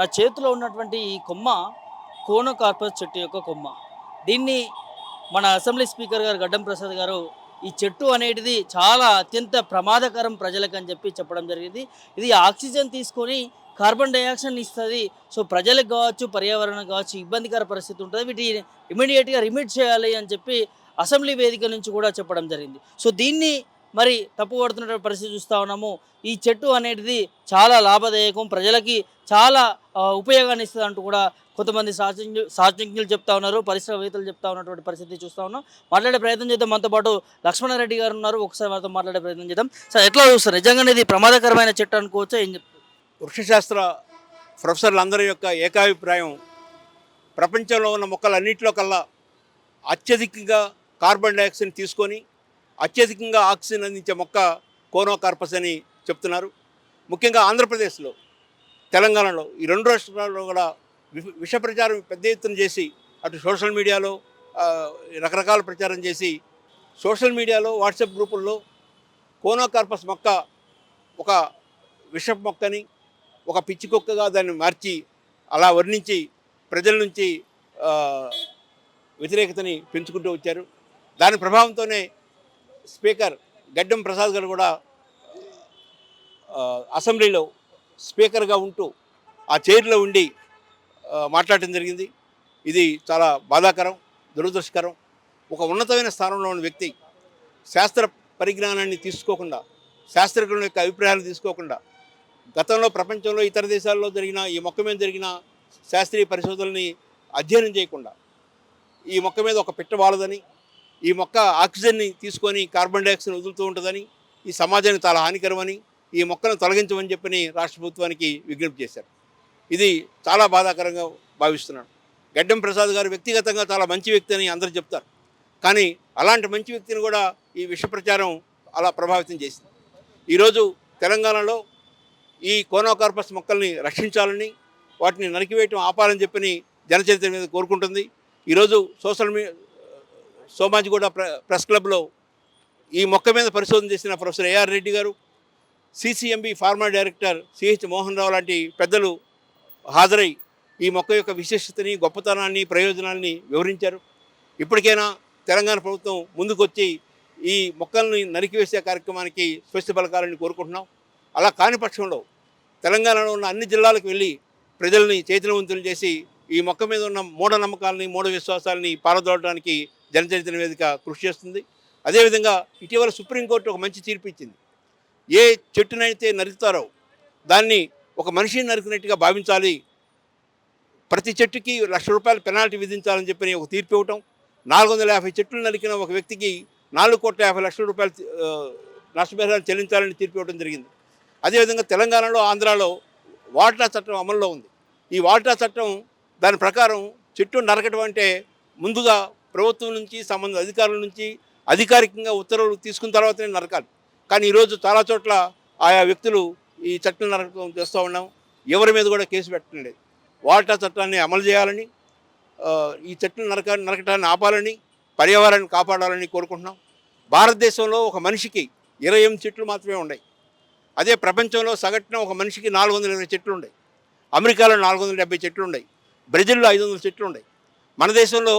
నా చేతిలో ఉన్నటువంటి ఈ కొమ్మ కోనోకార్పస్ చెట్టు యొక్క కొమ్మ. దీన్ని మన అసెంబ్లీ స్పీకర్ గారు గడ్డం ప్రసాద్ గారు ఈ చెట్టు అనేటిది చాలా అత్యంత ప్రమాదకరం ప్రజలకని చెప్పడం జరిగింది. ఇది ఆక్సిజన్ తీసుకొని కార్బన్ డయాక్సైడ్‌ని ఇస్తది. సో, ప్రజలకు గావచ్చు, పర్యావరణం గావచ్చు ఇబ్బందికర పరిస్థితి ఉంటది. వీటిని ఇమ్మీడియేట్‌గా రిమిట్ చేయాలి అని చెప్పి అసెంబ్లీ వేదిక నుంచి కూడా చెప్పడం జరిగింది. సో, దీన్ని మరి తప్పుపడుతున్నటువంటి పరిస్థితి చూస్తా ఉన్నాము. ఈ చెట్టు అనేటిది చాలా లాభదాయకం. ప్రజలకి చాలా ఉపయోగాన్ని ఇస్తదంటూ కూడా కొంతమంది శాస్త్రజ్ఞులు చెప్తా ఉన్నారు. పరిశ్రమవేత్తలు చెప్తా ఉన్నటువంటి పరిస్థితి చూస్తా ఉన్నాం. మాట్లాడే ప్రయత్నం చేద్దాం. మనతో పాటు లక్ష్మణారెడ్డి గారు ఉన్నారు. ఒకసారి వారితో మాట్లాడే ప్రయత్నం చేద్దాం. సార్, ఎట్లా చూస్తారు? నిజంగానే ఇది ప్రమాదకరమైన చెట్టు అనుకోవచ్చా? ఏం చెప్తారు? వృక్షశాస్త్ర ప్రొఫెసర్లందరి యొక్క ఏకాభిప్రాయం ప్రపంచంలో ఉన్న మొక్కలన్నింటిలో కల్లా అత్యధికంగా కార్బన్ డైఆక్సైడ్ తీసుకొని అత్యధికంగా ఆక్సిజన్ అందించే మొక్క కోనోకార్పస్ అని చెప్తున్నారు. ముఖ్యంగా ఆంధ్రప్రదేశ్లో, తెలంగాణలో ఈ రెండు రాష్ట్రాల్లో కూడా విష ప్రచారం పెద్ద ఎత్తున చేసి అటు సోషల్ మీడియాలో రకరకాల ప్రచారం చేసి సోషల్ మీడియాలో వాట్సాప్ గ్రూపుల్లో కోనోకార్పస్ మొక్క ఒక విషపు మొక్కని, ఒక పిచ్చి కుక్కగా దాన్ని మార్చి అలా వర్ణించి ప్రజల నుంచి వ్యతిరేకతని పెంచుకుంటూ వచ్చారు. దాని ప్రభావంతోనే స్పీకర్ గడ్డం ప్రసాద్ గారు కూడా అసెంబ్లీలో స్పీకర్గా ఉంటూ ఆ చైర్లో ఉండి మాట్లాడటం జరిగింది. ఇది చాలా బాధాకరం, దురదృష్టకరం. ఒక ఉన్నతమైన స్థానంలో ఉన్న వ్యక్తి శాస్త్ర పరిజ్ఞానాన్ని తీసుకోకుండా, శాస్త్రజ్ఞుల యొక్క అభిప్రాయాలు తీసుకోకుండా, గతంలో ప్రపంచంలో ఇతర దేశాల్లో జరిగిన ఈ మొక్క మీద జరిగిన శాస్త్రీయ పరిశోధనల్ని అధ్యయనం చేయకుండా ఈ మొక్క మీద ఒక పిట్ట వాలదని, ఈ మొక్క ఆక్సిజన్ని తీసుకొని కార్బన్ డైఆక్సైడ్ వదులుతూ ఉంటుందని, ఈ సమాజానికి చాలా హానికరమని, ఈ మొక్కను తొలగించమని చెప్పని రాష్ట్ర ప్రభుత్వానికి విజ్ఞప్తి చేశారు. ఇది చాలా బాధాకరంగా భావిస్తున్నాను. గడ్డం ప్రసాద్ గారు వ్యక్తిగతంగా చాలా మంచి వ్యక్తి అని అందరూ చెప్తారు. కానీ అలాంటి మంచి వ్యక్తిని కూడా ఈ విష ప్రచారం అలా ప్రభావితం చేసింది. ఈరోజు తెలంగాణలో ఈ కోనోకార్పస్ మొక్కల్ని రక్షించాలని, వాటిని నరికివేయటం ఆపాలని చెప్పని జనచరిత్ర మీద కోరుకుంటుంది. ఈరోజు సోమాజిగూడ ప్రెస్ క్లబ్లో ఈ మొక్క మీద పరిశోధన చేసిన ప్రొఫెసర్ ఏఆర్ రెడ్డి గారు, CCMB pharma director CH Mohan Rao లాంటి పెద్దలు హాజరై ఈ మొక్క యొక్క విశిష్టతని, గొప్పతనాన్ని, ప్రయోజనాన్ని వివరించారు. ఇప్పటికైనా తెలంగాణ ప్రభుత్వం ముందుకొచ్చి ఈ మొక్కల్ని నరికివేసే కార్యక్రమానికి స్వస్తి పలకాలని కోరుకుంటున్నాం. అలా కాని పక్షంలో తెలంగాణలో ఉన్న అన్ని జిల్లాలకు వెళ్ళి ప్రజల్ని చైతన్యవంతులు చేసి ఈ మొక్క మీద ఉన్న మూఢనమ్మకాలని, మూఢ విశ్వాసాలని పారదోలడానికి జనచరిత్ర వేదిక కృషి చేస్తుంది. అదేవిధంగా ఇటీవల సుప్రీంకోర్టు ఒక మంచి తీర్పు ఇచ్చింది. ఏ చెట్టునైతే నరుకుతారో దాన్ని ఒక మనిషిని నరికినట్టుగా భావించాలి, ప్రతి చెట్టుకి ₹1,00,000 పెనాల్టీ విధించాలని చెప్పని ఒక తీర్పు ఇవ్వటం, 450 చెట్లు నరికిన ఒక వ్యక్తికి ₹4,50,00,000 నష్టపరిహారం చెల్లించాలని తీర్పు ఇవ్వడం జరిగింది. అదేవిధంగా తెలంగాణలో, ఆంధ్రాలో వాటా చట్టం అమల్లో ఉంది. ఈ వాటా చట్టం దాని ప్రకారం చెట్టు నరకడం అంటే ముందుగా ప్రభుత్వం నుంచి, సంబంధిత అధికారుల నుంచి అధికారికంగా ఉత్తర్వులు తీసుకున్న తర్వాతనే నరకాలి. కానీ ఈరోజు చాలా చోట్ల ఆయా వ్యక్తులు ఈ చట్టం నరకడం చేస్తూ ఉన్నాం. ఎవరి మీద కూడా కేసు పెట్టడం లేదు. వాటా చట్టాన్ని అమలు చేయాలని, ఈ చెట్లు నరకటాన్ని ఆపాలని, పర్యావరణాన్ని కాపాడాలని కోరుకుంటున్నాం. భారతదేశంలో ఒక మనిషికి 28 చెట్లు మాత్రమే ఉన్నాయి. అదే ప్రపంచంలో సగటున ఒక మనిషికి 420 చెట్లు ఉన్నాయి. అమెరికాలో 470 చెట్లు ఉన్నాయి. బ్రెజిల్లో 500 చెట్లు ఉన్నాయి. మన దేశంలో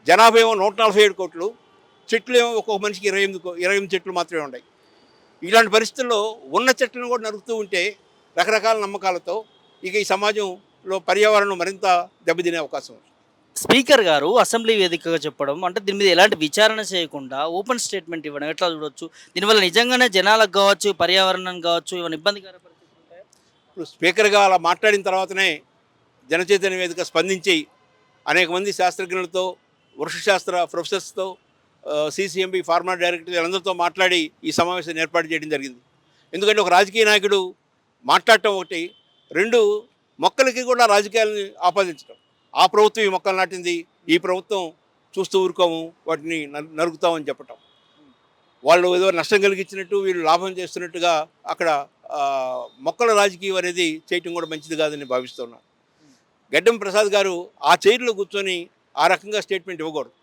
జనాభా ఏమో 147 కోట్లు, చెట్లు ఏమో ఒక్కొక్క మనిషికి 28 చెట్లు మాత్రమే ఉన్నాయి. ఇలాంటి పరిస్థితుల్లో ఉన్న చెట్లను కూడా నరుకుతూ ఉంటే రకరకాల నమ్మకాలతో ఇక ఈ సమాజంలో పర్యావరణం మరింత దెబ్బతినే అవకాశం ఉంది. స్పీకర్ గారు అసెంబ్లీ వేదికగా చెప్పడం అంటే దీని మీద ఎలాంటి విచారణ చేయకుండా ఓపెన్ స్టేట్మెంట్ ఇవ్వడం ఎట్లా చూడొచ్చు? దీనివల్ల నిజంగానే జనాలకు కావచ్చు, పర్యావరణం కావచ్చు, ఏమైనా ఇబ్బందికర పరిస్థితులు ఉంటాయా? ఇప్పుడు స్పీకర్గా అలా మాట్లాడిన తర్వాతనే జనచైతన్య వేదిక స్పందించి అనేక మంది శాస్త్రజ్ఞులతో, వృక్షశాస్త్ర ప్రొఫెసర్స్తో, సిసిఎంబి ఫార్మా డైరెక్టర్ వీళ్ళందరితో మాట్లాడి ఈ సమావేశాన్ని ఏర్పాటు చేయడం జరిగింది. ఎందుకంటే ఒక రాజకీయ నాయకుడు మాట్లాడటం ఒకటి, 2 మొక్కలకి కూడా రాజకీయాలని ఆపాదించడం. ఆ ప్రభుత్వం ఈ మొక్కలు నాటింది, ఈ ప్రభుత్వం చూస్తూ ఊరుకోము, వాటిని నరుకుతామని చెప్పటం, వాళ్ళు ఏదో నష్టం కలిగించినట్టు వీళ్ళు లాభం చేస్తున్నట్టుగా అక్కడ మొక్కల రాజకీయం అనేది చేయటం కూడా మంచిది కాదని భావిస్తున్నాను. గడ్డం ప్రసాద్ గారు ఆ చైర్లో కూర్చొని ఆ రకంగా స్టేట్మెంట్ ఇవ్వకూడదు.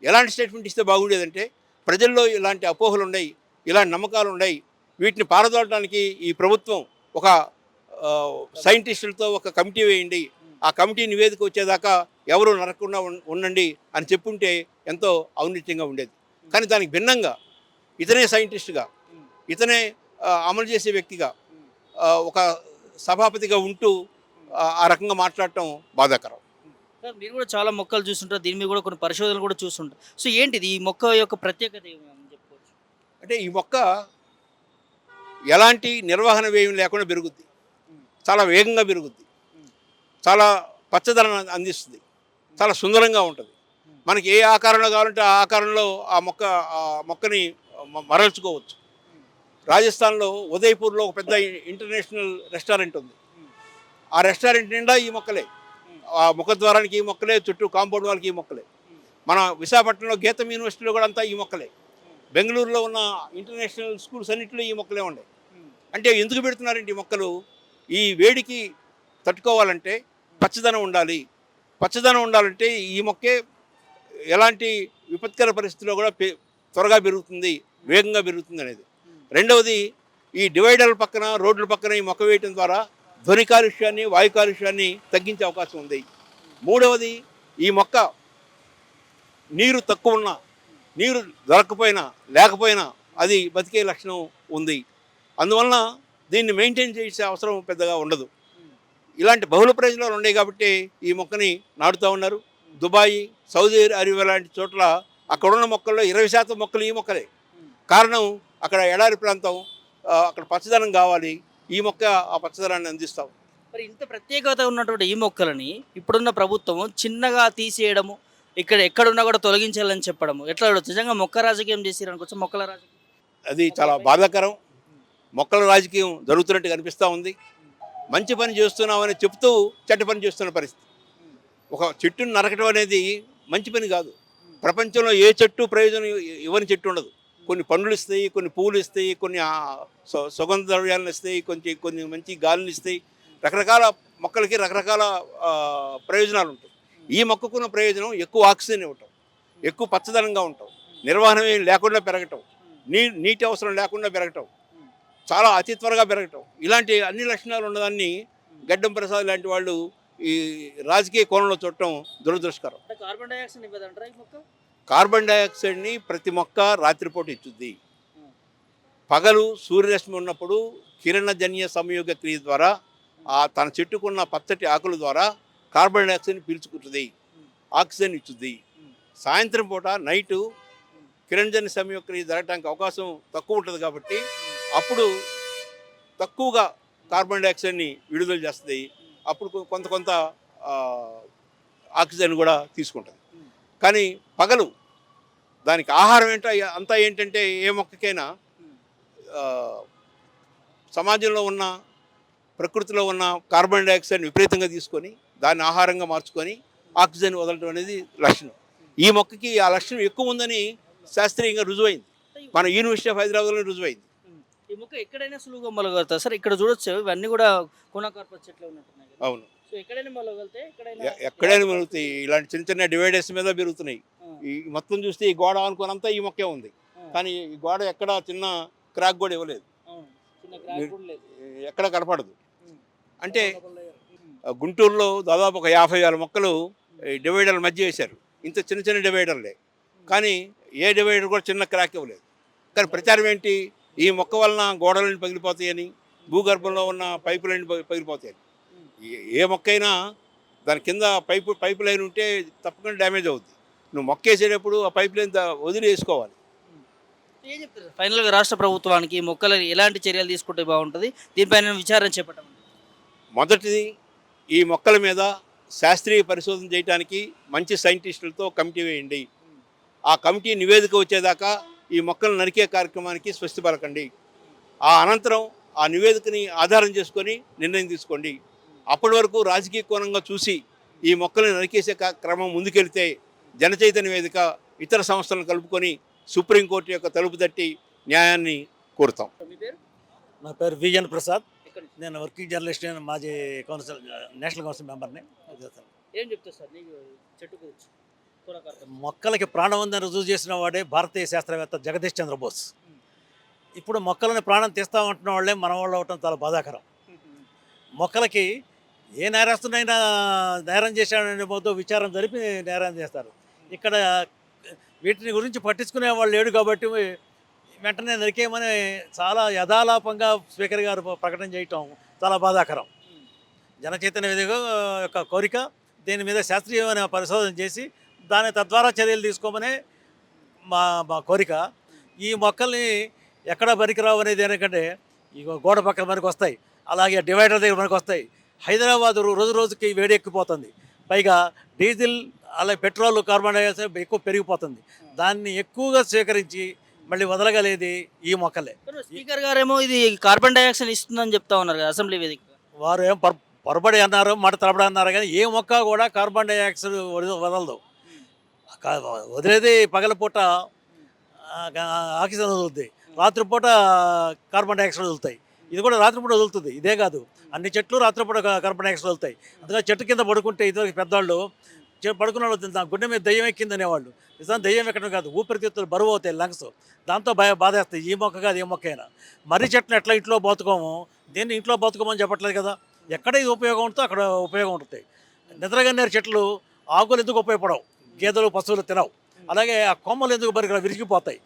ఎలాంటి స్టేట్మెంట్ ఇస్తే బాగుండేదంటే, ప్రజల్లో ఇలాంటి అపోహలు ఉన్నాయి, ఇలాంటి నమ్మకాలు ఉన్నాయి, వీటిని పారదోలడానికి ఈ ప్రభుత్వం ఒక సైంటిస్టులతో ఒక కమిటీ వేయండి, ఆ కమిటీ నివేదిక వచ్చేదాకా ఎవరు నరకకుండా ఉండండి అని చెప్పుంటే ఎంతో ఔన్నత్యంగా ఉండేది. కానీ దానికి భిన్నంగా ఇతనే సైంటిస్టుగా, ఇతనే అమలు చేసే వ్యక్తిగా, ఒక సభాపతిగా ఉంటూ ఆ రకంగా మాట్లాడటం బాధాకరం. సార్ మీరు కూడా చాలా మొక్కలు చూస్తుంటారు, దీని మీద కూడా కొన్ని పరిశోధనలు కూడా చూస్తుంటారు. సో ఏంటిది ఈ మొక్క యొక్క ప్రత్యేకత ఏమని చెప్పుకోవచ్చు? అంటే ఈ మొక్క ఎలాంటి నిర్వహణ వ్యయం లేకుండా పెరుగుద్ది, చాలా వేగంగా పెరుగుద్ది, చాలా పచ్చదనాన్ని అందిస్తుంది, చాలా సుందరంగా ఉంటుంది. మనకి ఏ ఆకారంలో కావాలంటే ఆ ఆకారంలో ఆ మొక్కని మరల్చుకోవచ్చు. రాజస్థాన్లో ఉదయ్పూర్లో ఒక పెద్ద ఇంటర్నేషనల్ రెస్టారెంట్ ఉంది. ఆ రెస్టారెంట్ నిండా ఈ మొక్కలే, ఆ ముఖద్వారానికి ఈ మొక్కలే, చుట్టూ కాంపౌండ్ వాళ్ళకి ఈ మొక్కలే. మన విశాఖపట్నంలో గీతం యూనివర్సిటీలో కూడా అంతా ఈ మొక్కలే. బెంగళూరులో ఉన్న ఇంటర్నేషనల్ స్కూల్స్ అన్నింటిలో ఈ మొక్కలే ఉన్నాయి. అంటే ఎందుకు పెడుతున్నారంటే ఈ మొక్కలు ఈ వేడికి తట్టుకోవాలంటే పచ్చదనం ఉండాలి. పచ్చదనం ఉండాలంటే ఈ మొక్కే ఎలాంటి విపత్కర పరిస్థితుల్లో కూడా త్వరగా పెరుగుతుంది, వేగంగా పెరుగుతుంది అనేది. రెండవది, ఈ డివైడర్ల పక్కన, రోడ్ల పక్కన ఈ మొక్క వేయటం ద్వారా ధ్వని కాలుష్యాన్ని, వాయు కాలుష్యాన్ని తగ్గించే అవకాశం ఉంది. మూడవది, ఈ మొక్క నీరు తక్కువ ఉన్నా, నీరు దొరకపోయినా లేకపోయినా అది బతికే లక్షణం ఉంది. అందువలన దీన్ని మెయింటైన్ చేసే అవసరం పెద్దగా ఉండదు. ఇలాంటి బహుళ ప్రయోజనాలు ఉన్నాయి కాబట్టి ఈ మొక్కని నాటుతూ ఉన్నారు. దుబాయ్, సౌదీ అరేబియా లాంటి చోట్ల అక్కడున్న మొక్కల్లో 20% మొక్కలు ఈ మొక్కలే. కారణం అక్కడ ఎడారి ప్రాంతం, అక్కడ పచ్చదనం కావాలి, ఈ మొక్క ఆ పచ్చదనాన్ని అందిస్తాం. మరి ఇంత ప్రత్యేకత ఉన్నటువంటి ఈ మొక్కలని ఇప్పుడున్న ప్రభుత్వం చిన్నగా తీసేయడము, ఇక్కడ ఎక్కడున్నా కూడా తొలగించాలని చెప్పడము ఎట్లా చూడొచ్చు? నిజంగా మొక్క రాజకీయం చేసిరు అనుకోవచ్చు, మొక్కల రాజకీయం. అది చాలా బాధాకరం. మొక్కల రాజకీయం జరుగుతున్నట్టు కనిపిస్తూ ఉంది. మంచి పని చేస్తున్నామని చెప్తూ చెడ్డ పని చేస్తున్న పరిస్థితి. ఒక చెట్టును నరకడం అనేది మంచి పని కాదు. ప్రపంచంలో ఏ చెట్టు ప్రయోజనం ఇవ్వని చెట్టు ఉండదు. కొన్ని పండ్లు ఇస్తాయి, కొన్ని పువ్వులు ఇస్తాయి, కొన్ని సుగంధ ద్రవ్యాలను ఇస్తాయి, కొన్ని మంచి గాలిని ఇస్తాయి. రకరకాల మొక్కలకి రకరకాల ప్రయోజనాలు ఉంటాయి. ఈ మొక్కకున్న ప్రయోజనం ఎక్కువ ఆక్సిజన్ ఇవ్వటం, ఎక్కువ పచ్చదనంగా ఉండటం, నిర్వహణ లేకుండా పెరగటం, నీటి అవసరం లేకుండా పెరగటం, చాలా అతి త్వరగా పెరగటం, ఇలాంటి అన్ని లక్షణాలు ఉన్నదాన్ని గడ్డం ప్రసాద్ లాంటి వాళ్ళు ఈ రాజకీయ కోణంలో చూడటం దురదృష్టకరం. కార్బన్ డైఆక్సైడ్ ఇవ్వదంటారా ఈ మొక్క? కార్బన్ డైఆక్సైడ్ని ప్రతి మొక్క రాత్రిపూట ఇచ్చుద్ది. పగలు సూర్యరశ్మి ఉన్నప్పుడు కిరణజన్య సంయోగ క్రియ ద్వారా తన చెట్టుకున్న పచ్చటి ఆకుల ద్వారా కార్బన్ డైఆక్సైడ్ని పీల్చుకుంటుంది, ఆక్సిజన్ ఇచ్చుద్ది. సాయంత్రం పూట నైటు కిరణజన్య సంయోగ క్రియ జరగడానికి అవకాశం తక్కువ ఉంటుంది కాబట్టి అప్పుడు తక్కువగా కార్బన్ డైఆక్సైడ్ని విడుదల చేస్తుంది. అప్పుడు కొంత ఆక్సిజన్ కూడా తీసుకుంటుంది. కానీ పగలు దానికి ఆహారం అంతా ఏంటంటే ఏ మొక్కకైనా సమాజంలో ఉన్న, ప్రకృతిలో ఉన్న కార్బన్ డైఆక్సైడ్ని విపరీతంగా తీసుకొని దాన్ని ఆహారంగా మార్చుకొని ఆక్సిజన్ వదలటం అనేది లక్షణం. ఈ మొక్కకి ఆ లక్షణం ఎక్కువ ఉందని శాస్త్రీయంగా రుజువైంది. మన యూనివర్సిటీ ఆఫ్ హైదరాబాద్లో రుజువైంది. ఈ మొక్క ఎక్కడైనా సులువుగా మొలగలుగుతా సార్? ఇక్కడ చూడొచ్చు, ఇవన్నీ కూడా కోనాకార్పస్ చెట్లు ఉన్నట్టున్నాయి కదా. అవును, సో ఎక్కడైనా మొలగలితే ఎక్కడైనా పెరుగుతాయి. ఇలాంటి చిన్న చిన్న డివైడర్స్ మీద పెరుగుతున్నాయి. ఈ మొత్తం చూస్తే ఈ గోడ అనుకున్నంతా ఈ మొక్కే ఉంది. కానీ ఈ గోడ ఎక్కడ చిన్న క్రాక్ కూడా ఇవ్వలేదు, ఎక్కడ కనపడదు. అంటే గుంటూరులో దాదాపు ఒక 50,000 మొక్కలు డివైడర్ల మధ్య వేశారు. ఇంత చిన్న చిన్న డివైడర్లే, కానీ ఏ డివైడర్ కూడా చిన్న క్రాక్ ఇవ్వలేదు. కానీ ప్రచారం ఏంటి? ఈ మొక్క వలన గోడలని పగిలిపోతాయని, భూగర్భంలో ఉన్న పైపులైన్ పగిలిపోతాయని. ఏ మొక్క అయినా దాని కింద పైపు లైన్ ఉంటే తప్పకుండా డ్యామేజ్ అవుద్ది. నువ్వు మొక్క వేసేటప్పుడు ఆ పైప్ లైన్ వదిలి వేసుకోవాలి. ఏం చెప్తారు ఫైనల్గా రాష్ట్ర ప్రభుత్వానికి మొక్కలు ఎలాంటి చర్యలు తీసుకుంటే బాగుంటుంది, దీనిపైన విచారణ చేపట్టడం? మొదటిది, ఈ మొక్కల మీద శాస్త్రీయ పరిశోధన చేయడానికి మంచి సైంటిస్టులతో కమిటీ వేయండి. ఆ కమిటీ నివేదిక వచ్చేదాకా ఈ మొక్కలు నరికే కార్యక్రమానికి స్వస్తి పలకండి. ఆ అనంతరం ఆ నివేదికని ఆధారం చేసుకొని నిర్ణయం తీసుకోండి. అప్పటి వరకు రాజకీయ కోణంగా చూసి ఈ మొక్కలను నరికేసే క్రమం ముందుకెళ్తే జనచైతన్య వేదిక ఇతర సంస్థలను కలుపుకొని సుప్రీంకోర్టు యొక్క తలుపు తట్టి న్యాయాన్ని కోరుతాం. నా పేరు విఎన్ ప్రసాద్. నేను వర్కింగ్ జర్నలిస్ట్, మాజీ కౌన్సిల్, నేషనల్ కౌన్సిల్ మెంబర్ని. ఏం చెప్తారు సార్ నీకు చెట్టు గురించి? మొక్కలకి ప్రాణం ఉందని రుజువు చేసిన వాడే భారతీయ శాస్త్రవేత్త జగదీష్ చంద్రబోస్. ఇప్పుడు మొక్కలని ప్రాణం తీస్తామంటున్న వాళ్ళే మన వాళ్ళు అవటం చాలా బాధాకరం. మొక్కలకి ఏ నేరస్తునైనా నేరం చేశాడనే మొత్తం విచారం జరిపి నేరం చేస్తారు. ఇక్కడ వీటిని గురించి పట్టించుకునే వాళ్ళు లేడు కాబట్టి వెంటనే నరికేయమని చాలా యథాలాపంగా స్పీకర్ గారు ప్రకటన చేయటం చాలా బాధాకరం. జనచైతన్య వేదిక యొక్క కోరిక దీని మీద శాస్త్రీయమైన పరిశోధన చేసి దాని తద్వారా చర్యలు తీసుకోమనే మా మా కోరిక. ఈ మొక్కల్ని ఎక్కడ పనికిరావు అనేది ఎందుకంటే ఈ గోడ పక్కన మనకు వస్తాయి, అలాగే డివైడర్ దగ్గర మనకు వస్తాయి. హైదరాబాద్ రోజు రోజుకి వేడి ఎక్కిపోతుంది, పైగా డీజిల్ అలాగే పెట్రోల్ కార్బన్ డైఆక్సైడ్ ఎక్కువ పెరిగిపోతుంది. దాన్ని ఎక్కువగా స్వీకరించి మళ్ళీ వదలగలేది ఈ మొక్కలే. స్పీకర్ గారేమో ఇది కార్బన్ డైఆక్సైడ్ ఇస్తుందని చెప్తా ఉన్నారు కదా అసెంబ్లీ వేదిక. వారు ఏం పొరబడి అన్నారు, మాట తరబడి అన్నారు, కానీ ఏ మొక్క కూడా కార్బన్ డైఆక్సైడ్ వదలదు. వదిలేది పగలపూట ఆక్సిజన్ వదులుతుంది, రాత్రిపూట కార్బన్ డైఆక్సైడ్ వదులుతాయి. ఇది కూడా రాత్రిపూట వదులుతుంది. ఇదే కాదు, అన్ని చెట్లు రాత్రిపూట కార్బన్ డైఆక్సైడ్ వదులుతాయి. అందుకని చెట్టు కింద పడుకుంటే ఇదివరకు పెద్దవాళ్ళు పడుకున్న వాళ్ళు నా గుండె మీద దయ్యం ఎక్కింది అనేవాళ్ళు. నిజాం దయ్యం ఎక్కడం కాదు, ఊపిరితిత్తులు బరువు అవుతాయి లంగ్స్, దాంతో బాధేస్తాయి. ఈ మొక్క కాదు ఏ మొక్క అయినా. మర్రి చెట్లు ఎట్లా ఇంట్లో బతుకోము, దీన్ని ఇంట్లో బతుకోమని చెప్పట్లేదు కదా. ఎక్కడ ఇది ఉపయోగం ఉంటుందో అక్కడ ఉపయోగం ఉంటుంది. నిద్రగన్నేరు చెట్లు ఆకులు ఎందుకు ఉపయోగపడవు, గేదెలు పశువులు తినవు. అలాగే ఆ కొమ్మలు ఎందుకు బరికిరావు, విరిగిపోతాయి,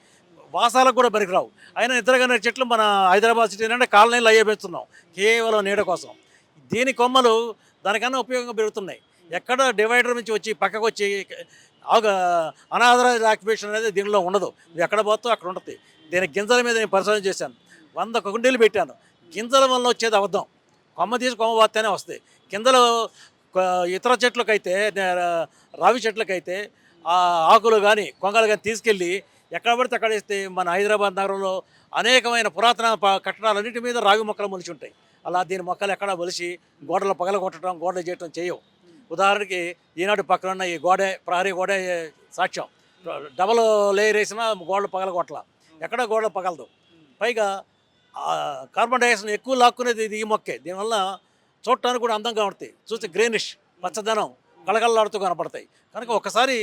వాసాలకు కూడా బరికిరావు. అయినా నిద్రగన్నేరు చెట్లు మన హైదరాబాద్ సిటీ అంటే కాలనీలు అయ్యే పెంచుతున్నాం కేవలం నీడ కోసం. దీని కొమ్మలు దానికన్నా ఉపయోగంగా పెరుగుతున్నాయి. ఎక్కడ డివైడర్ నుంచి వచ్చి పక్కకు వచ్చి అనాథరైజ్డ్ ఆక్యుపేషన్ అనేది దీనిలో ఉండదు. ఇది ఎక్కడ పోతుందో అక్కడ ఉంటుంది. దీని గింజల మీద నేను పరిశోధన చేశాను, 100 కుండీలు పెట్టాను. గింజల వల్ల వచ్చేది అబద్ధం, కొమ్మ తీసి కొమ్మ పోతేనే వస్తాయి. గింజలు ఇతర చెట్లకైతే, రావి చెట్లకైతే ఆ ఆకులు కానీ కొంగలు కానీ తీసుకెళ్ళి ఎక్కడ పడితే అక్కడ వేస్తే మన హైదరాబాద్ నగరంలో అనేకమైన పురాతన కట్టడాలన్నింటి మీద రావి మొక్కలు మొలిచి ఉంటాయి. అలా దీని మొక్కలు ఎక్కడా మొలిచి గోడలు పగలగొట్టడం, గోడలు చేయటం చేయవు. ఉదాహరణకి ఈనాడు పక్కన ఉన్న ఈ గోడే, ప్రహరీ గోడే సాక్ష్యం. డబల్ లేయర్ వేసినా గోడలు పగలగొట్టల, ఎక్కడ గోడలు పగలదు. పైగా కార్బన్ డైఆక్సైడ్ ఎక్కువ లాక్కునేది ఇది ఈ మొక్కే. దీనివల్ల చూడటానికి కూడా అందంగా ఉంటుంది, చూస్తే గ్రీనిష్ పచ్చదనం కళకళలాడుతూ కనపడతాయి. కనుక ఒకసారి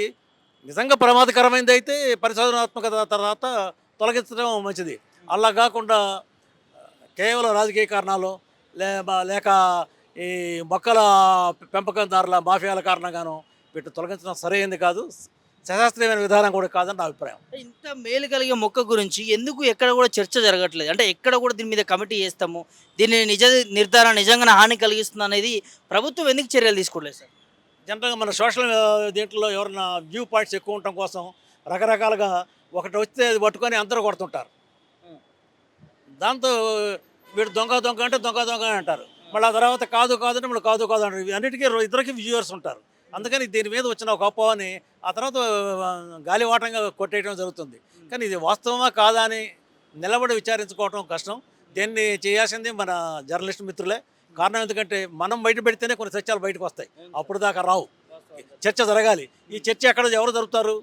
నిజంగా ప్రమాదకరమైనది అయితే పరిశోధనాత్మకత తర్వాత తొలగించడం మంచిది. అలా కాకుండా కేవలం రాజకీయ కారణాలు లేక ఈ మొక్కల పెంపకందారుల మాఫియాల కారణంగానూ వీటిని తొలగించడం సరైనది కాదు, శాస్త్రీయమైన విధానం కూడా కాదని నా అభిప్రాయం. ఇంత మేలు కలిగే మొక్క గురించి ఎందుకు ఎక్కడ కూడా చర్చ జరగట్లేదు? అంటే ఎక్కడ కూడా దీని మీద కమిటీ చేస్తాము, దీన్ని నిర్ధారణ నిజంగా హాని కలిగిస్తుంది అనేది ప్రభుత్వం ఎందుకు చర్యలు తీసుకోవట్లేదు సార్? జనరల్గా మన సోషల్ దీంట్లో ఎవరైనా వ్యూ పాయింట్స్ ఎక్కువ ఉండటం కోసం రకరకాలుగా ఒకటి వస్తే అది పట్టుకొని అందరూ కొడుతుంటారు. దాంతో వీడు దొంగ దొంగ అంటే దొంగ దొంగ అని అంటారు. మళ్ళీ ఆ తర్వాత కాదు కాదు అంటే మళ్ళీ కాదు కాదు అంటారు. అన్నిటికీ ఇద్దరికి వ్యూవర్స్ ఉంటారు. అందుకని దీని మీద వచ్చిన ఒక అపోహని ఆ తర్వాత గాలివాటంగా కొట్టేయడం జరుగుతుంది. కానీ ఇది వాస్తవమా కాదా అని నిలబడి విచారించుకోవటం కష్టం. దీన్ని చేయాల్సింది మన జర్నలిస్ట్ మిత్రులే. కారణం ఎందుకంటే మనం బయట పెడితేనే కొన్ని సత్యాలు బయటకు వస్తాయి, అప్పుడు దాకా రావు. చర్చ జరగాలి. ఈ చర్చ ఎక్కడ ఎవరు జరుపుతారు?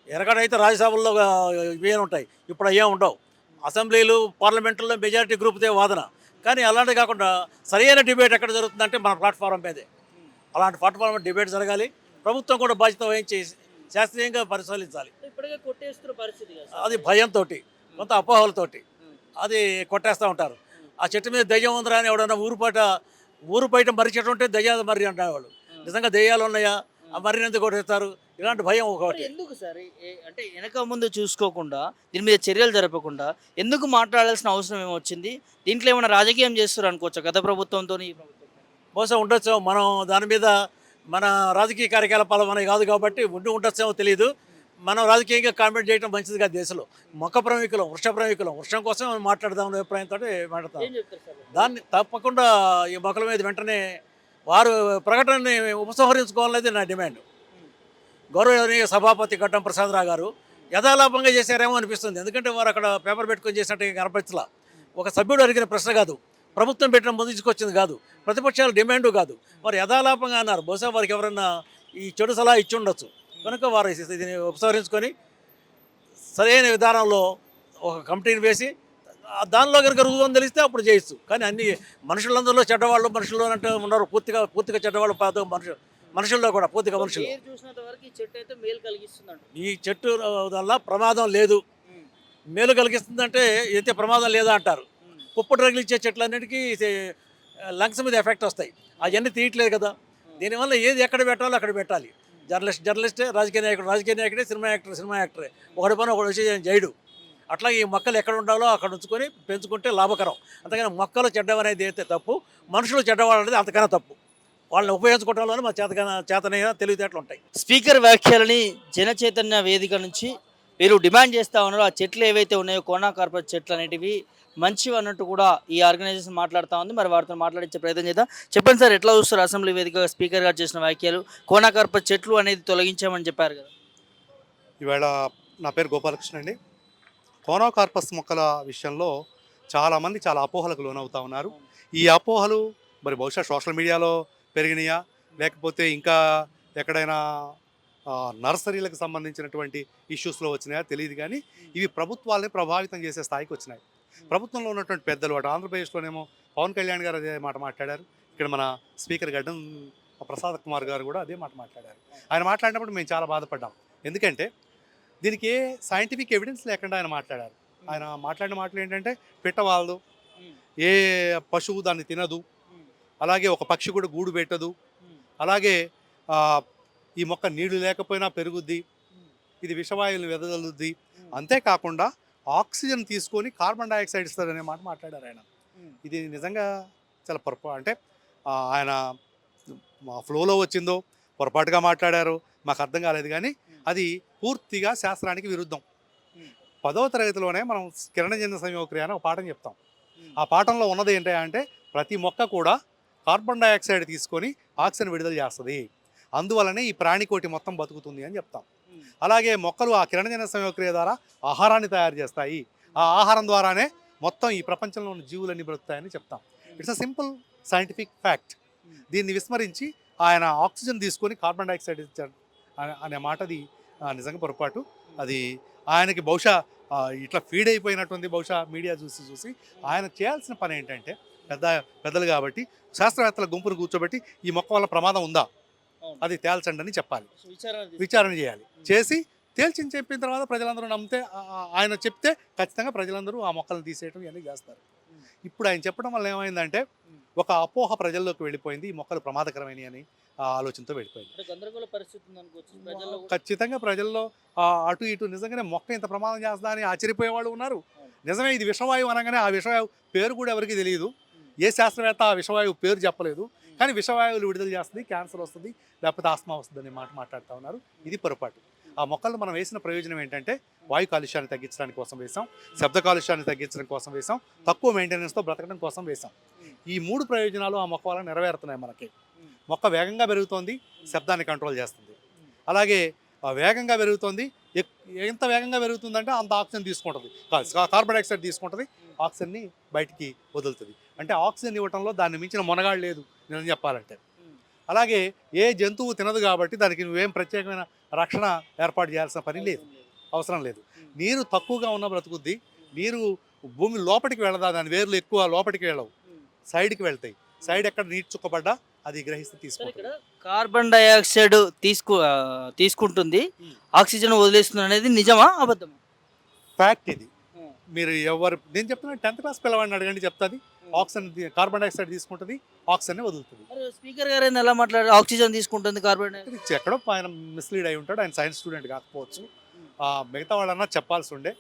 ఎరగడైతే రాజ్యసభల్లో ఇవే ఉంటాయి, ఇప్పుడు అయ్యే ఉండవు. అసెంబ్లీలు పార్లమెంట్లో మెజారిటీ గ్రూప్దే వాదన. కానీ అలాంటివి కాకుండా సరైన డిబేట్ ఎక్కడ జరుగుతుందంటే మన ప్లాట్ఫారం మీదే. అలాంటి ప్లాట్ఫారం డిబేట్ జరగాలి. ప్రభుత్వం కూడా బాధ్యత వహించి శాస్త్రీయంగా పరిశీలించాలి. అది భయంతో, కొంత అపోహలతోటి అది కొట్టేస్తూ ఉంటారు. ఆ చెట్టు మీద దయ్యం ఉందిరా అని ఎవడన్నా ఊరు బయట మర్రి చెట్టు ఉంటే దయ్యాలు మర్రి అంటారు. నిజంగా దయ్యాలు ఉన్నాయా, ఆ మర్రిని ఎందుకు కొట్టేస్తారు? ఇలాంటి భయం ఒకటి. ఎందుకు సార్ అంటే వెనక ముందు చూసుకోకుండా దీని మీద చర్యలు జరపకుండా ఎందుకు మాట్లాడాల్సిన అవసరం ఏమొచ్చింది? దీంట్లో ఏమైనా రాజకీయం చేస్తారు అనుకోవచ్చు గత ప్రభుత్వంతో? బహుశా ఉండొచ్చు. మనం దాని మీద మన రాజకీయ కార్యకలాపాలు మనకి కాదు కాబట్టి ఉండొచ్చేమో తెలియదు. మనం రాజకీయంగా కామెంట్ చేయడం మంచిది కాదు. దేశంలో మొక్క ప్రేమికులం, వృక్ష ప్రేమికులం, వృక్షం కోసం మాట్లాడదామనే అభిప్రాయంతో మాట్లాడతాం. దాన్ని తప్పకుండా ఈ మొక్కల మీద వెంటనే వారు ప్రకటనని ఉపసంహరించుకోవాలనేది నా డిమాండ్. గౌరవనీయ సభాపతి గడ్డం ప్రసాదరావు గారు యథాలాపంగా చేశారేమో అనిపిస్తుంది. ఎందుకంటే వారు అక్కడ పేపర్ పెట్టుకొని చేసినట్టు కనపరచలా. ఒక సభ్యుడు అడిగిన ప్రశ్న కాదు, ప్రభుత్వం పెట్టిన ముందు తీసుకొచ్చింది కాదు, ప్రతిపక్షాల డిమాండు కాదు, వారు యథాలాపంగా అన్నారు. బహుశా వారికి ఎవరన్నా ఈ చెడు సలహా ఇచ్చి ఉండొచ్చు. కనుక వారు దీన్ని ఉపసంహరించుకొని సరైన విధానంలో ఒక కమిటీని వేసి దానిలో కనుక రుజువు తెలిస్తే అప్పుడు చేయొచ్చు. కానీ అన్ని మనుషులందరిలో చెడ్డవాళ్ళు మనుషులు అంటే ఉన్నారు, పూర్తిగా చెడ్డవాళ్ళు మనుషుల్లో కూడా పూర్తిగా మనుషులు. ఈ చెట్టు వల్ల ప్రమాదం లేదు, మేలు కలిగిస్తుందంటే అయితే ప్రమాదం లేదా అంటారు. కుప్పటి రగిలిచ్చే చెట్లన్నిటికీ లంగ్స్ మీద ఎఫెక్ట్ వస్తాయి. అవన్నీ తీయట్లేదు కదా. దీనివల్ల ఏది ఎక్కడ పెట్టాలో అక్కడ పెట్టాలి. జర్నలిస్టే, రాజకీయ నాయకుడే, సినిమా యాక్టరే. ఒకటి పని ఒకటి వచ్చి చేయడు. అట్లా ఈ మొక్కలు ఎక్కడ ఉండాలో అక్కడ ఉంచుకొని పెంచుకుంటే లాభకరం. అంతకని మొక్కలు చెడ్డవనేది అయితే తప్పు, మనుషులు చెడ్డవాళ్ళు అనేది అంతకన్నా తప్పు. వాళ్ళని ఉపయోగించుకోవడంలోనే మా చేతనైన తెలివితేటలు ఉంటాయి. స్పీకర్ వ్యాఖ్యలని జనచైతన్య వేదిక నుంచి మీరు డిమాండ్ చేస్తూ ఉన్నారు. ఆ చెట్లు ఏవైతే ఉన్నాయో కోనా కార్పొరేట్ చెట్లు అనేటివి మంచివి అన్నట్టు కూడా ఈ ఆర్గనైజేషన్ మాట్లాడుతూ ఉంది. మరి వారితో మాట్లాడించే ప్రయత్నం చేద్దాం. చెప్పండి సార్, ఎట్లా చూస్తారు అసెంబ్లీ వేదిక స్పీకర్ గారు చేసిన వ్యాఖ్యలు? కోనా కార్పొరేట్ చెట్లు అనేది తొలగించామని చెప్పారు కదా. ఈవేళ నా పేరు గోపాలకృష్ణ అండి. కోనా కార్పస్ మొక్కల విషయంలో చాలామంది చాలా అపోహలకు లోనవుతా ఉన్నారు. ఈ అపోహలు మరి బహుశా సోషల్ మీడియాలో పెరిగినాయా, లేకపోతే ఇంకా ఎక్కడైనా నర్సరీలకు సంబంధించినటువంటి ఇష్యూస్లో వచ్చినాయా తెలియదు. కానీ ఇవి ప్రభుత్వాలని ప్రభావితం చేసే స్థాయికి వచ్చినాయి. ప్రభుత్వంలో ఉన్నటువంటి పెద్దలు, అటు ఆంధ్రప్రదేశ్లోనేమో పవన్ కళ్యాణ్ గారు అదే మాట మాట్లాడారు. ఇక్కడ మన స్పీకర్ గడ్డం ప్రసాద్ కుమార్ గారు కూడా అదే మాట మాట్లాడారు. ఆయన మాట్లాడినప్పుడు మేము చాలా బాధపడ్డాం. ఎందుకంటే దీనికి ఏ సైంటిఫిక్ ఎవిడెన్స్ లేకుండా ఆయన మాట్లాడారు. ఆయన మాట్లాడిన మాటలు ఏంటంటే పెట్టవాలదు, ఏ పశువు దాన్ని తినదు, అలాగే ఒక పక్షి కూడా గూడు పెట్టదు, అలాగే ఈ మొక్క నీళ్లు లేకపోయినా పెరుగుద్ది, ఇది విషవాయువులు వెదజల్లుద్ది, అంతేకాకుండా ఆక్సిజన్ తీసుకొని కార్బన్ డైఆక్సైడ్ ఇస్తారనే మాట మాట్లాడారు ఆయన. ఇది నిజంగా చాలా అంటే ఆయన మా ఫ్లోలో వచ్చిందో పొరపాటుగా మాట్లాడారు మాకు అర్థం కాలేదు. కానీ అది పూర్తిగా శాస్త్రానికి విరుద్ధం. 10వ తరగతిలోనే మనం కిరణజన్య సంయోగక్రియ అని ఒక పాఠం చెప్తాం. ఆ పాఠంలో ఉన్నది ఏంటి అంటే ప్రతి మొక్క కూడా కార్బన్ డైఆక్సైడ్ తీసుకొని ఆక్సిజన్ విడుదల చేస్తుంది, అందువలనే ఈ ప్రాణికోటి మొత్తం బతుకుతుంది అని చెప్తాం. అలాగే మొక్కలు ఆ కిరణజన్య సంయోగక్రియ ద్వారా ఆహారాన్ని తయారు చేస్తాయి, ఆ ఆహారం ద్వారానే మొత్తం ఈ ప్రపంచంలో ఉన్న జీవులన్నీ బ్రతుకుతాయని చెప్తాం. It's a simple scientific fact. దీన్ని విస్మరించి ఆయన ఆక్సిజన్ తీసుకొని కార్బన్ డైఆక్సైడ్ ఇచ్చారు అనే మాటది నిజంగా పొరపాటు. అది ఆయనకి బహుశా ఇట్లా ఫీడ్ అయిపోయినట్టుంది. బహుశా మీడియా చూసి ఆయన చేయాల్సిన పని ఏంటంటే పెద్దలు కాబట్టి శాస్త్రవేత్తల గుంపును కూర్చోబెట్టి ఈ మొక్క వల్ల ప్రమాదం ఉందా అది తేల్చండి అని చెప్పాలి, విచారణ చేయాలి. చేసి తేల్చి చెప్పిన తర్వాత ప్రజలందరూ నమ్మితే, ఆయన చెప్తే ఖచ్చితంగా ప్రజలందరూ ఆ మొక్కలను తీసేయటం ఇవన్నీ చేస్తారు. ఇప్పుడు ఆయన చెప్పడం వల్ల ఏమైందంటే ఒక అపోహ ప్రజల్లోకి వెళ్ళిపోయింది, ఈ మొక్కలు ప్రమాదకరమైనవి అని ఆలోచనతో వెళ్ళిపోయింది. ఖచ్చితంగా ప్రజల్లో అటు ఇటు నిజంగానే మొక్క ఇంత ప్రమాదం చేస్తుందా అని ఆశ్చర్యపోయే వాళ్ళు ఉన్నారు. నిజమే, ఇది విషవాయువు అనగానే ఆ విషవాయువు పేరు కూడా ఎవరికి తెలియదు. ఏ శాస్త్రవేత్త ఆ విషవాయువు పేరు చెప్పలేదు. కానీ విషవాయువులు విడుదల చేస్తుంది, క్యాన్సర్ వస్తుంది, లేకపోతే ఆస్మా వస్తుంది అనే మాట మాట్లాడుతూ ఉన్నారు. ఇది పొరపాటు. ఆ మొక్కలను మనం వేసిన ప్రయోజనం ఏంటంటే వాయు కాలుష్యాన్ని తగ్గించడానికి కోసం వేసాం, శబ్ద కాలుష్యాన్ని తగ్గించడం కోసం వేసాం, తక్కువ మెయింటెనెన్స్తో బ్రతకడం కోసం వేసాం. ఈ 3 ప్రయోజనాలు ఆ మొక్క వల్ల నెరవేరుతున్నాయి మనకి. మొక్క వేగంగా పెరుగుతోంది, శబ్దాన్ని కంట్రోల్ చేస్తుంది. అలాగే వేగంగా పెరుగుతుంది, ఎంత వేగంగా పెరుగుతుందంటే అంత ఆక్సిజన్ తీసుకుంటుంది, కార్బన్ డైఆక్సైడ్ తీసుకుంటుంది, ఆక్సిజన్ని బయటికి వదులుతుంది. అంటే ఆక్సిజన్ ఇవ్వడంలో దాన్ని మించిన మొనగాడు లేదు నేను చెప్పాలంటే. అలాగే ఏ జంతువు తినదు కాబట్టి దానికి నువ్వేం ప్రత్యేకమైన రక్షణ ఏర్పాటు చేయాల్సిన పని లేదు, అవసరం లేదు. నీరు తక్కువగా ఉన్న బ్రతుకుద్ది, నీరు భూమి లోపలికి వెళ్ళదా, దాని వేర్లు ఎక్కువ లోపలికి వెళ్ళవు, సైడ్కి వెళ్తాయి. సైడ్ ఎక్కడ నీరు చుక్కబడ్డా అది గ్రహిస్తే తీసుకుంటుంది. కార్బన్ డైఆక్సైడ్ తీసుకుంటుంది, ఆక్సిజన్ వదిలేస్తుంది అనేది నిజమా అబద్ధమా? ఫ్యాక్ట్ ఇది. మీరు నేను చెప్తున్నా 10th క్లాస్ పిల్లవాడిని అడగండి చెప్తుంది. ఆక్సిజన్ కార్బన్ డైఆక్సైడ్ తీసుకుంటుంది, ఆక్సిజన్ వదులుతుంది. స్పీకర్ గారు ఎలా మాట్లాడారు ఆక్సిజన్ తీసుకుంటుంది కార్బన్ డైఆక్సైడ్? ఎక్కడో ఆయన మిస్లీడ్ అయి ఉంటాడు, ఆయన సైన్స్ స్టూడెంట్ కాకపోవచ్చు. మిగతా వాళ్ళన్నా చెప్పాల్సి ఉండే.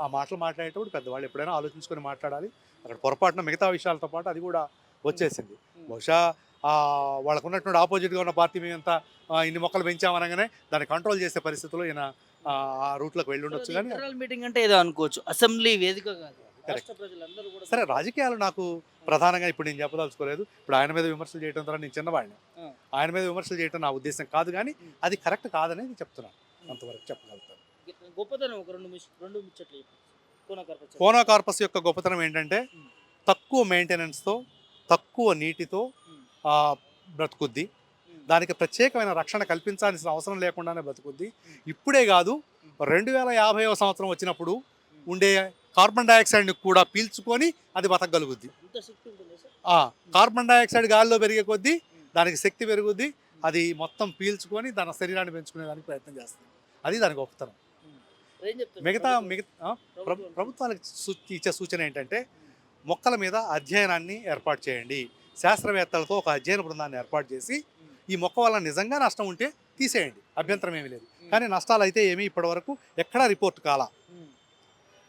ఆ మాటలు మాట్లాడేటప్పుడు పెద్దవాళ్ళు ఎప్పుడైనా ఆలోచించుకొని మాట్లాడాలి. అక్కడ పొరపాటున మిగతా విషయాలతో పాటు అది కూడా వచ్చేసింది. బహుశా వాళ్ళకు ఉన్నటువంటి ఆపోజిట్గా ఉన్న పార్టీ మేమంతా ఇన్ని మొక్కలు పెంచామనగానే దాన్ని కంట్రోల్ చేసే పరిస్థితుల్లో ఈయన ఆ రూట్లోకి వెళ్ళి ఉండొచ్చు. కానీ మీటింగ్ అంటే ఏదో అనుకోవచ్చు, అసెంబ్లీ వేదిక కాదు. సరే, రాజకీయాలు నాకు ప్రధానంగా ఇప్పుడు నేను చెప్పదలుచుకోలేదు. ఇప్పుడు ఆయన మీద విమర్శలు చేయడం ద్వారా నేను చిన్నవాడిని, ఆయన మీద విమర్శలు చేయడం నా ఉద్దేశం కాదు. కానీ అది కరెక్ట్ కాదనేది చెప్తున్నాను, అంతవరకు చెప్పగలుగుతాను. కోనా కార్పస్ యొక్క గొప్పతనం ఏంటంటే తక్కువ మెయింటెనెన్స్తో, తక్కువ నీటితో బ్రతుకుద్ది. దానికి ప్రత్యేకమైన రక్షణ కల్పించాల్సిన అవసరం లేకుండానే బ్రతుకుద్ది. ఇప్పుడే కాదు, 2050వ సంవత్సరం వచ్చినప్పుడు ఉండే కార్బన్ డైఆక్సైడ్ని కూడా పీల్చుకొని అది బతకగలుగుద్ది. కార్బన్ డైఆక్సైడ్ గాలిలో పెరిగే కొద్దీ దానికి శక్తి పెరుగుద్ది, అది మొత్తం పీల్చుకొని దాని శరీరాన్ని పెంచుకునే దానికి ప్రయత్నం చేస్తుంది. అది దానికి గొప్పతనం. మిగతా ప్రభుత్వాలకు ఇచ్చే సూచన ఏంటంటే మొక్కల మీద అధ్యయనాన్ని ఏర్పాటు చేయండి. శాస్త్రవేత్తలతో ఒక అధ్యయన బృందాన్ని ఏర్పాటు చేసి ఈ మొక్క వల్ల నిజంగా నష్టం ఉంటే తీసేయండి, అభ్యంతరం ఏమీ లేదు. కానీ నష్టాలు అయితే ఏమీ ఇప్పటివరకు ఎక్కడా రిపోర్ట్ కాలా.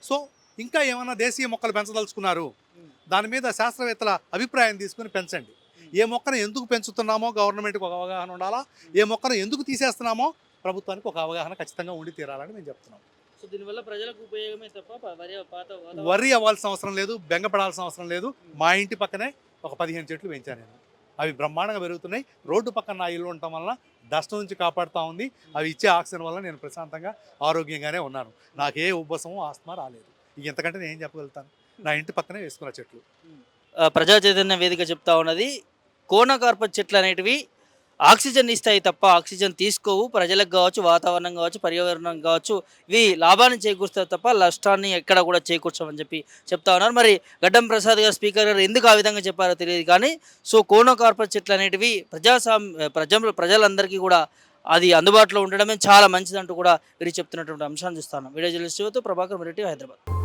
సో ఇంకా ఏమైనా దేశీయ మొక్కలు పెంచదలుచుకున్నారు, దాని మీద శాస్త్రవేత్తల అభిప్రాయం తీసుకుని పెంచండి. ఏ మొక్కను ఎందుకు పెంచుతున్నామో గవర్నమెంట్కి ఒక అవగాహన ఉండాలా, ఏ మొక్కను ఎందుకు తీసేస్తున్నామో ప్రభుత్వానికి ఒక అవగాహన ఖచ్చితంగా ఉండి తీరాలని మేము చెప్తున్నాం. సో దీనివల్ల ప్రజలకు ఉపయోగమే తప్ప వరి అవ్వాల్సిన అవసరం లేదు, బెంగపడాల్సిన అవసరం లేదు. మా ఇంటి పక్కనే ఒక 15 చెట్లు పెంచాను నేను. అవి బ్రహ్మాండంగా పెరుగుతున్నాయి. రోడ్డు పక్కన నా ఇల్లు ఉండటం వల్ల డస్ట్ నుంచి కాపాడుతూ ఉంది. అవి ఇచ్చే ఆక్సిజన్ వల్ల నేను ప్రశాంతంగా ఆరోగ్యంగానే ఉన్నాను. నాకు ఏ ఉబ్బసము ఆస్తమా రాలేదు. ఇక ఎంతకంటే నేను ఏం చెప్పగలుగుతాను. నా ఇంటి పక్కనే వేసుకున్న చెట్లు. ప్రజా చైతన్య వేదిక చెప్తా ఉన్నది, కోనోకార్పస్ చెట్లు అనేటివి ఆక్సిజన్ ఇస్తాయి తప్ప ఆక్సిజన్ తీసుకోవు. ప్రజలకు కావచ్చు, వాతావరణం కావచ్చు, పర్యావరణం కావచ్చు, ఇవి లాభాన్ని చేకూరుస్తాయి తప్ప నష్టాన్ని ఎక్కడ కూడా చేకూర్చమని చెప్పి చెప్తా ఉన్నారు. మరి గడ్డం ప్రసాద్ గారు, స్పీకర్ గారు ఎందుకు ఆ విధంగా చెప్పారో తెలియదు కానీ, సో కోనోకార్పస్ చెట్లు అనేటివి ప్రజలందరికీ కూడా అది అందుబాటులో ఉండడమే చాలా మంచిదంటూ కూడా వీరు చెప్తున్నటువంటి అంశాన్ని చూస్తాను. Video journalist Prabhakar Mireddy, Hyderabad.